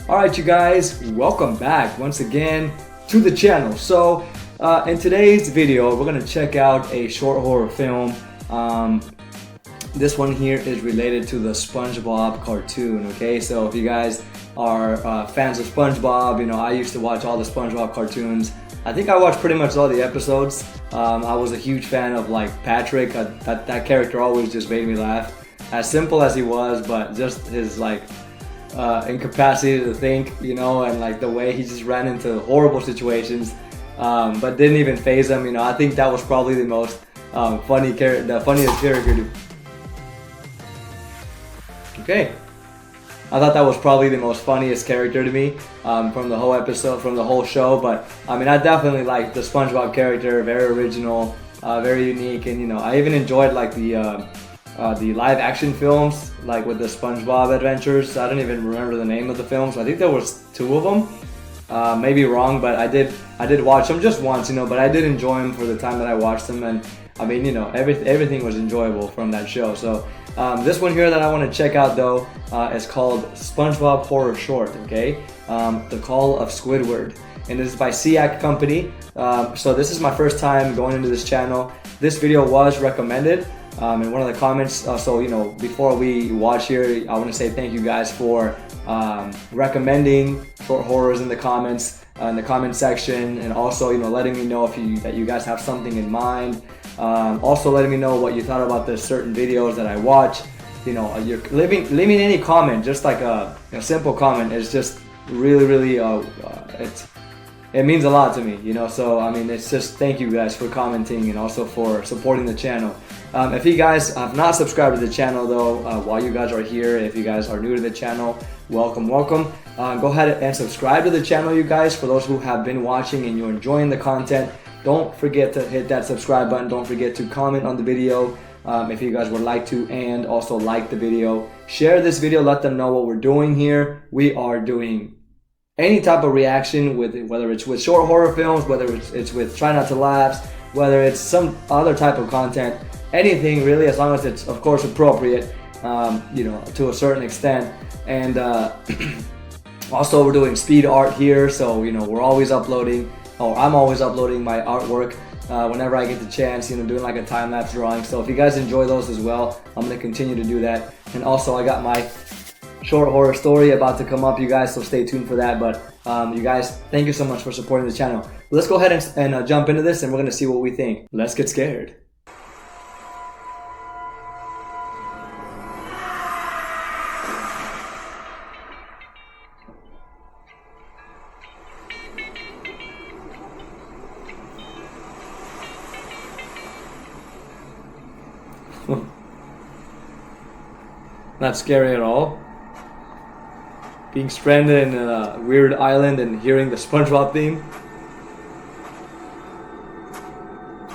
Alright you guys, welcome back once again to the channel. So in today's video we're going to check out a short horror film. This one here is related to the Spongebob cartoon, okay? So if you guys are fans of Spongebob, you know, I used to watch all the Spongebob cartoons. I think I watched pretty much all the episodes. I was a huge fan of like Patrick. That character always just made me laugh. As simple as he was, but just his like incapacity to think, you know, and like the way he just ran into horrible situations, but didn't even faze him. You know, I think that was probably the most the funniest character. Okay, I thought that was probably the most funniest character to me from the whole episode, from the whole show. But I mean, I definitely liked the SpongeBob character. Very original, very unique, and you know, I even enjoyed like the live action films, like with the SpongeBob Adventures. I don't even remember the name of the films. I think there was 2 of them. Maybe wrong, but I did watch them just once, you know. But I did enjoy them for the time that I watched them, and I mean, you know, everything was enjoyable from that show. So this one here that I want to check out though is called SpongeBob Horror Short. Okay, The Call of Squidward, and this is by SEAC Company. So this is my first time going into this channel. This video was recommended in one of the comments. So you know, before we watch here, I want to say thank you guys for recommending short horrors in the comments, in the comment section, and also, you know, letting me know that you guys have something in mind. Also letting me know what you thought about the certain videos that I watch. You know, you're leaving any comment, just like a simple comment, is just really it means a lot to me, you know. So I mean, it's just thank you guys for commenting and also for supporting the channel. If you guys have not subscribed to the channel though, while you guys are here, if you guys are new to the channel, welcome. Go ahead and subscribe to the channel, you guys. For those who have been watching and you're enjoying the content, don't forget to hit that subscribe button. Don't forget to comment on the video if you guys would like to, and also like the video. Share this video, let them know what we're doing here. We are doing any type of reaction, whether it's with short horror films, whether it's with Try Not to Laugh, whether it's some other type of content, anything really, as long as it's of course appropriate, you know, to a certain extent. And also we're doing speed art here, so you know, we're always uploading, or I'm always uploading my artwork whenever I get the chance, you know, doing like a time-lapse drawing. So if you guys enjoy those as well, I'm going to continue to do that. And also I got my short horror story about to come up, you guys, so stay tuned for that. But you guys, thank you so much for supporting the channel. Let's go ahead and jump into this, and we're going to see what we think. Let's get scared. Not scary at all. Being stranded in a weird island and hearing the SpongeBob theme,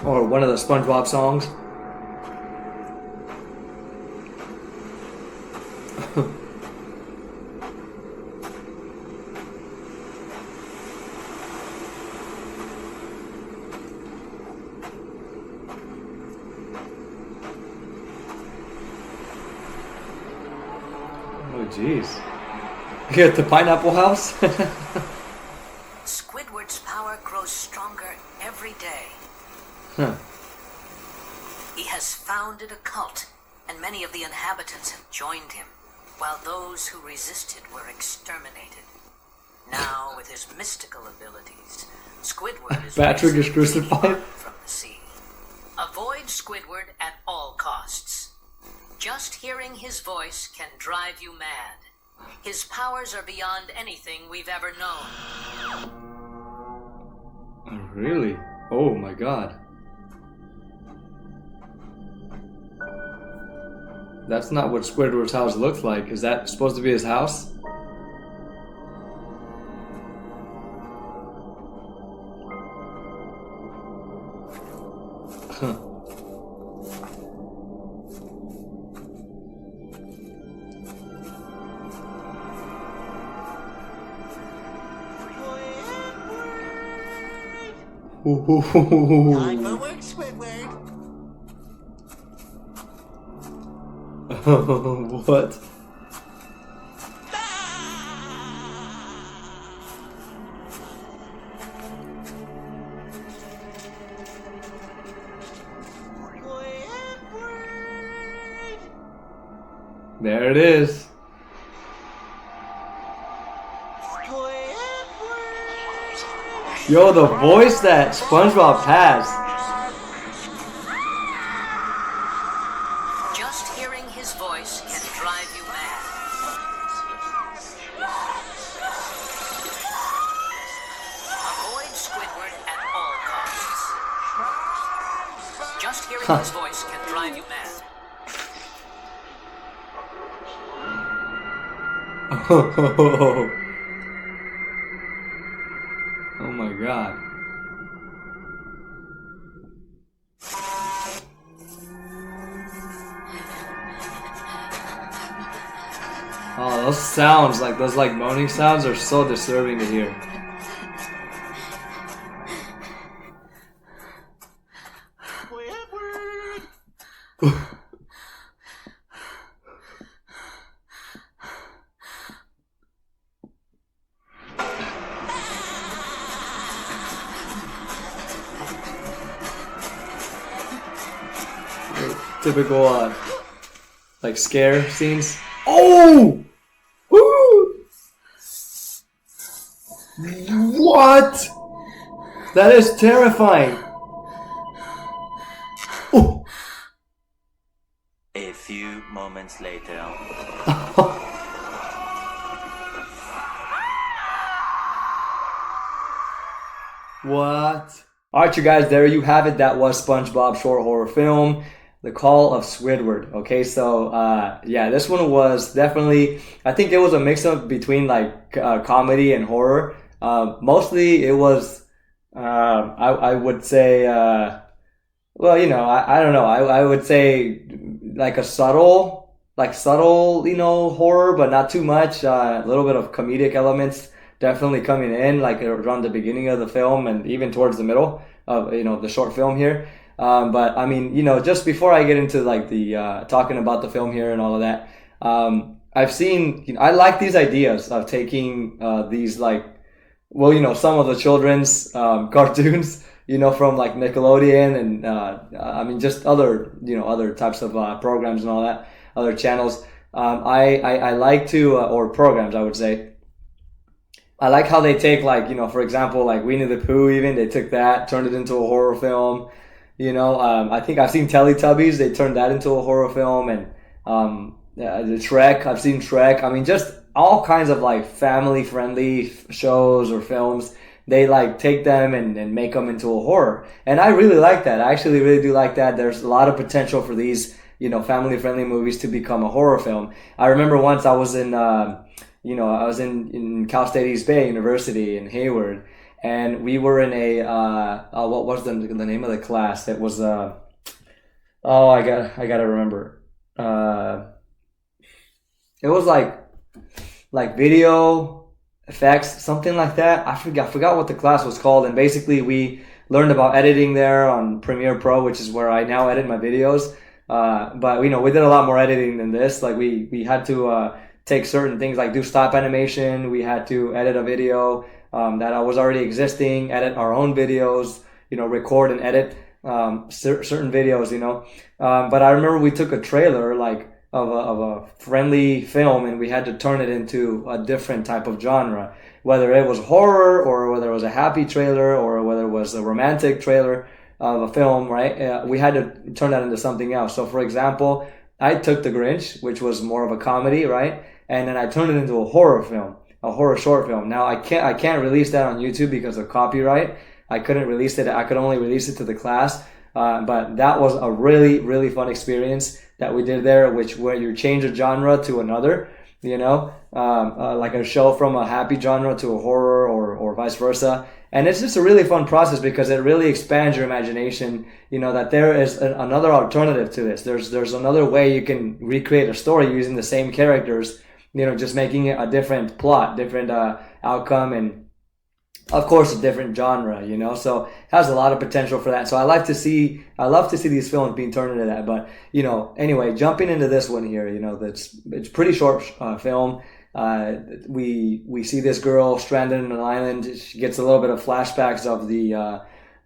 or one of the SpongeBob songs. Oh jeez. You at the Pineapple House? Squidward's power grows stronger every day. Huh. He has founded a cult, and many of the inhabitants have joined him, while those who resisted were exterminated. Now, with his mystical abilities, Squidward is Patrick is crucified from the sea. Avoid Squidward at all costs. Just hearing his voice can drive you mad. His powers are beyond anything we've ever known. Really? Oh my god. That's not what Squidward's house looks like. Is that supposed to be his house? Huh. Time for work, Squidward. What? There it is. Yo, the voice that SpongeBob has. Just hearing his voice can drive you mad. Avoid Squidward at all costs. Just hearing his voice can drive you mad. Oh my god. Oh, those sounds, like those like moaning sounds are so disturbing to hear. Typical like scare scenes. Oh! Woo! What? That is terrifying. Oh. A few moments later. What? Alright, you guys, there you have it. That was SpongeBob short horror film, The Call of Squidward. Okay, so yeah, this one was definitely, I think it was a mix-up between like comedy and horror. Mostly it was, I would say, well, you know, I don't know. I would say like a subtle, you know, horror, but not too much. A little bit of comedic elements definitely coming in, like around the beginning of the film and even towards the middle of, you know, the short film here. But I mean, you know, just before I get into like the talking about the film here and all of that, I've seen, you know, I like these ideas of taking these like, well, you know, some of the children's cartoons, you know, from like Nickelodeon and I mean, just other, you know, other types of programs and all that, other channels. I like to, or programs, I would say. I like how they take, like, you know, for example, like Winnie the Pooh, even they took that, turned it into a horror film. You know, I think I've seen Teletubbies. They turned that into a horror film, and the Shrek. I've seen Shrek. I mean, just all kinds of like family-friendly shows or films. They like take them and make them into a horror, and I really like that. I actually really do like that. There's a lot of potential for these, you know, family-friendly movies to become a horror film. I remember once I was in, you know, I was in Cal State East Bay University in Hayward. And we were in a what was the name of the class? It was oh, I gotta remember. It was like video effects, something like that. I forgot what the class was called. And basically, we learned about editing there on Premiere Pro, which is where I now edit my videos. But you know, we did a lot more editing than this. Like we had to take certain things, like do stop animation. We had to edit a video that was already existing, edit our own videos, you know, record and edit certain videos, you know. But I remember we took a trailer like of a friendly film and we had to turn it into a different type of genre, whether it was horror or whether it was a happy trailer or whether it was a romantic trailer of a film, right? We had to turn that into something else. So for example, I took The Grinch, which was more of a comedy, right? And then I turned it into a horror film. A horror short film. Now I can't release that on YouTube because of copyright. I couldn't release it. I could only release it to the class. But that was a really, really fun experience that we did there, where you change a genre to another, you know, like a show from a happy genre to a horror or vice versa. And it's just a really fun process because it really expands your imagination, you know, that there is another alternative to this. There's another way you can recreate a story using the same characters, you know, just making it a different plot, different outcome, and of course a different genre, you know. So it has a lot of potential for that. So I love to see these films being turned into that. But you know, anyway, jumping into this one here, you know, it's pretty short film. We see this girl stranded in an island. She gets a little bit of flashbacks of they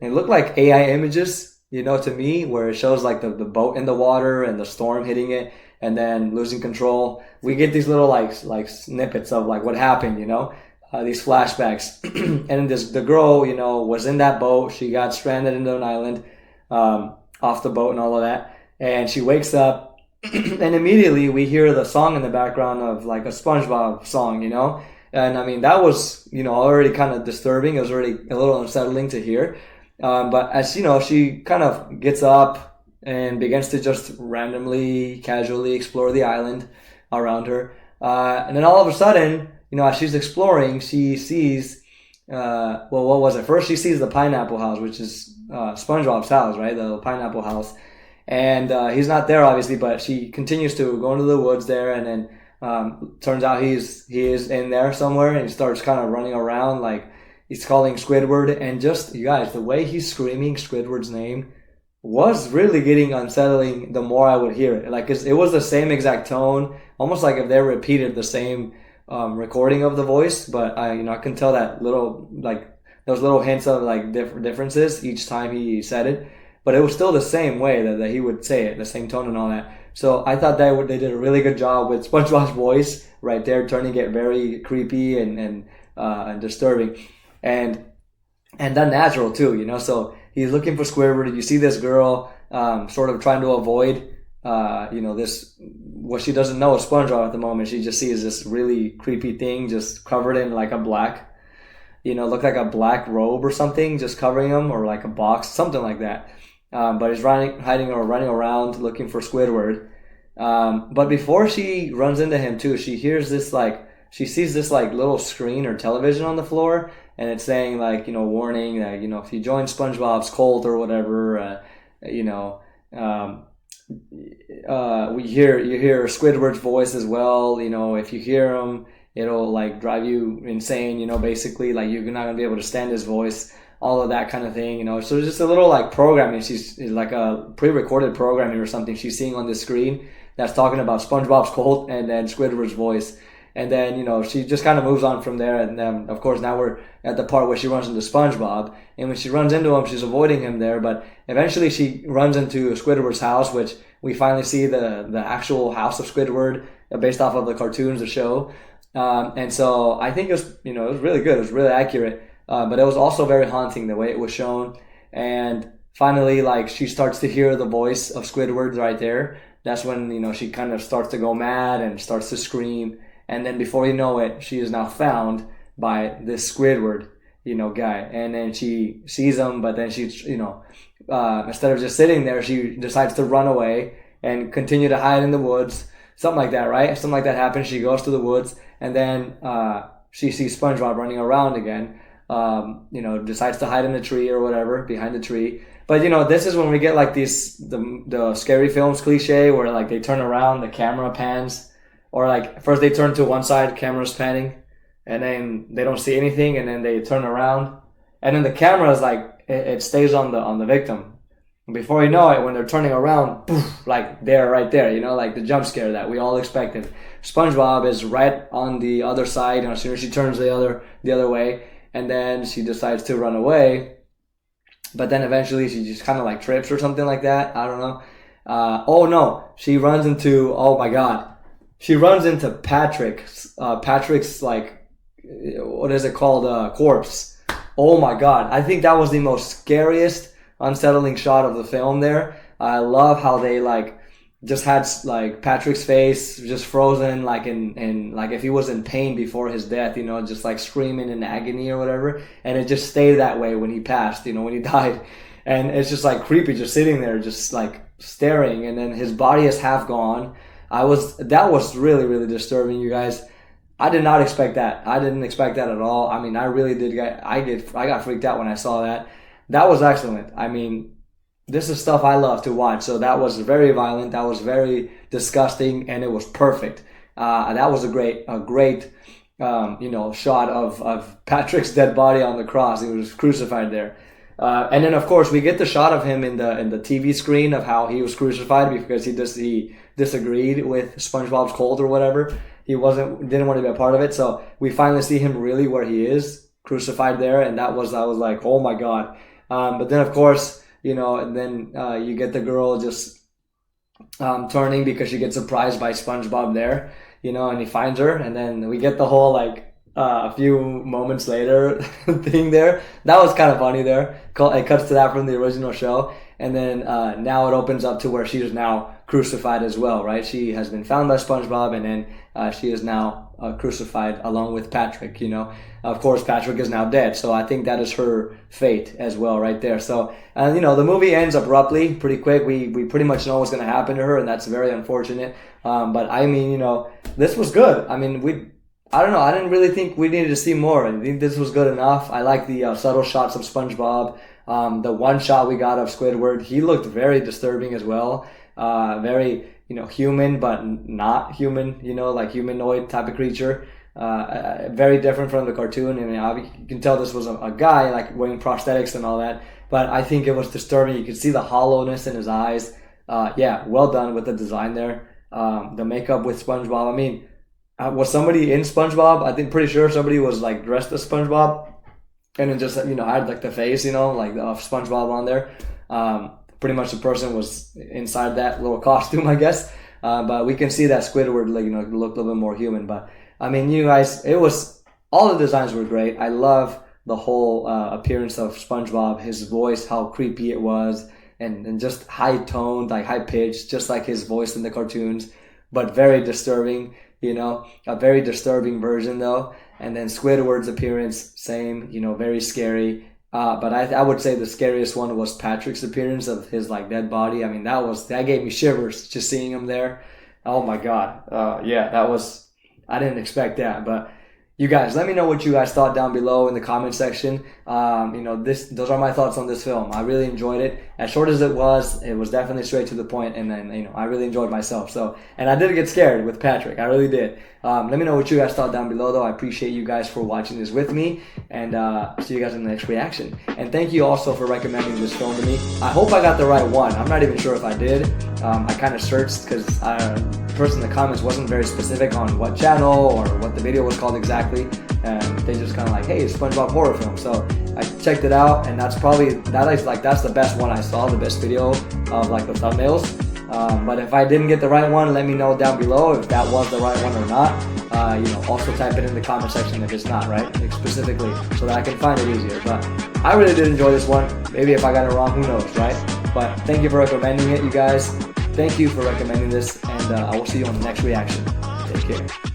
look like AI images, you know, to me, where it shows like the boat in the water and the storm hitting it. and then losing control. We get these little like snippets of like what happened, these flashbacks. And then the girl, was in that boat. She got stranded into an island, off the boat and all of that. And she wakes up, and immediately we hear the song in the background of like a SpongeBob song, And I mean, that was, already kind of disturbing. It was already a little unsettling to hear. But as, she kind of gets up and begins to just randomly, casually explore the island around her. And then all of a sudden, as she's exploring, she sees, what was it? First, she sees the pineapple house, which is SpongeBob's house, right? The pineapple house. And he's not there, obviously, but she continues to go into the woods there, and then turns out he is in there somewhere, and he starts kind of running around like he's calling Squidward. And just, you guys, the way he's screaming Squidward's name was really getting unsettling the more I would hear it. Like, it was the same exact tone, almost like if they repeated the same recording of the voice, but I can tell that those little hints of like differences each time he said it. But it was still the same way that he would say it, the same tone and all that. So I thought they did a really good job with SpongeBob's voice right there, turning it very creepy and disturbing, and done natural too, So he's looking for Squidward. You see this girl sort of trying to avoid, this, what she doesn't know is SpongeBob at the moment. She just sees this really creepy thing just covered in like a black, look like a black robe or something, just covering him, or like a box, something like that. But he's running around looking for Squidward. But before she runs into him too, she hears this she sees this little screen or television on the floor, and it's saying warning that, if you join SpongeBob's cult or whatever, you hear Squidward's voice as well. If you hear him, it'll drive you insane. Basically, you're not gonna be able to stand his voice. All of that kind of thing, So just a little programming. She's like a pre-recorded programming or something she's seeing on the screen that's talking about SpongeBob's cult and then Squidward's voice. And then, she just kind of moves on from there. And then, of course, now we're at the part where she runs into SpongeBob. And when she runs into him, she's avoiding him there. But eventually she runs into Squidward's house, which we finally see the actual house of Squidward based off of the cartoons, the show. And so I think it was really good. It was really accurate. But it was also very haunting the way it was shown. And finally, she starts to hear the voice of Squidward right there. That's when, she kind of starts to go mad and starts to scream. And then before you know it, she is now found by this Squidward, guy. And then she sees him, but then she, instead of just sitting there, she decides to run away and continue to hide in the woods. Something like that, right? Something like that happens. She goes to the woods, and then she sees SpongeBob running around again. Decides to hide in the tree or whatever, behind the tree. But this is when we get the scary films cliche where they turn around, the camera pans, or first they turn to one side, camera's panning, and then they don't see anything, and then they turn around, and then the camera is it stays on the victim. And before you know it, when they're turning around, poof, they're right there, the jump scare that we all expected. SpongeBob is right on the other side, as soon as she turns the other way. And then she decides to run away. But then eventually she just kind of trips or something like that. I don't know. Oh no. She runs into, oh my God. She runs into Patrick's what is it called? Corpse. Oh my God. I think that was the most scariest, unsettling shot of the film there. I love how they just had Patrick's face just frozen in if he was in pain before his death, just screaming in agony or whatever, and it just stayed that way when he passed, when he died. And it's just creepy, just sitting there just staring, and then his body is half gone. That was really, really disturbing, you guys. I did not expect that. I didn't expect that at all. I mean, I really did I got freaked out when I saw that. That was excellent. I mean, this is stuff I love to watch. So that was very violent. That was very disgusting, and it was perfect. That was a great, shot of Patrick's dead body on the cross. He was crucified there. And then of course we get the shot of him in the TV screen of how he was crucified because he disagreed with SpongeBob's cult or whatever. He didn't want to be a part of it. So we finally see him really where he is, crucified there, and I was like, oh my God. But then of course, and then you get the girl just turning because she gets surprised by SpongeBob there, you know, and he finds her, and then we get the whole like a few moments later thing there. That was kind of funny there. It cuts to that from the original show, and then now it opens up to where she is now crucified as well, right? She has been found by SpongeBob, and then she is now crucified along with Patrick, you know. Of course, Patrick is now dead, so I think that is her fate as well right there. So, you know, the movie ends abruptly, pretty quick. We pretty much know what's going to happen to her, and that's very unfortunate. But I mean, you know, this was good. I mean, I don't know. I didn't really think we needed to see more. I think this was good enough. I like the subtle shots of SpongeBob. The one shot we got of Squidward, he looked very disturbing as well. Very, you know, human, but not human, you know, like humanoid type of creature. Very different from the cartoon. I mean, you can tell this was a guy, like, wearing prosthetics and all that. But I think it was disturbing. You could see the hollowness in his eyes. Yeah, well done with the design there. The makeup with SpongeBob. I mean, was somebody in SpongeBob? I think pretty sure somebody was like dressed as SpongeBob, and then just, you know, had like the face, you know, like of SpongeBob on there. Pretty much the person was inside that little costume, I guess. But we can see that Squidward, like, you know, looked a little bit more human. But I mean, you guys, all the designs were great. I love the whole appearance of SpongeBob, his voice, how creepy it was, and just high toned, like high pitched, just like his voice in the cartoons, but very disturbing. You know, a very disturbing version though. And then Squidward's appearance, same, you know, very scary. But I would say the scariest one was Patrick's appearance of his like dead body. I mean, that gave me shivers just seeing him there. Oh my God. Yeah, I didn't expect that. But you guys, let me know what you guys thought down below in the comment section. You know, those are my thoughts on this film. I really enjoyed it. As short as it was definitely straight to the point, and then, you know, I really enjoyed myself. So, and I did get scared with Patrick. I really did. Let me know what you guys thought down below, though. I appreciate you guys for watching this with me, and see you guys in the next reaction. And thank you also for recommending this film to me. I hope I got the right one. I'm not even sure if I did. I kind of searched because the person in the comments wasn't very specific on what channel or what the video was called exactly. And they just kind of like, hey, it's SpongeBob horror film. So I checked it out, and that's the best one I saw, the best video of like the thumbnails. But if I didn't get the right one, let me know down below if that was the right one or not. You know, also type it in the comment section if it's not, right? Like specifically, so that I can find it easier. But I really did enjoy this one. Maybe if I got it wrong, who knows, right? But thank you for recommending it, you guys. Thank you for recommending this, and I will see you on the next reaction. Take care.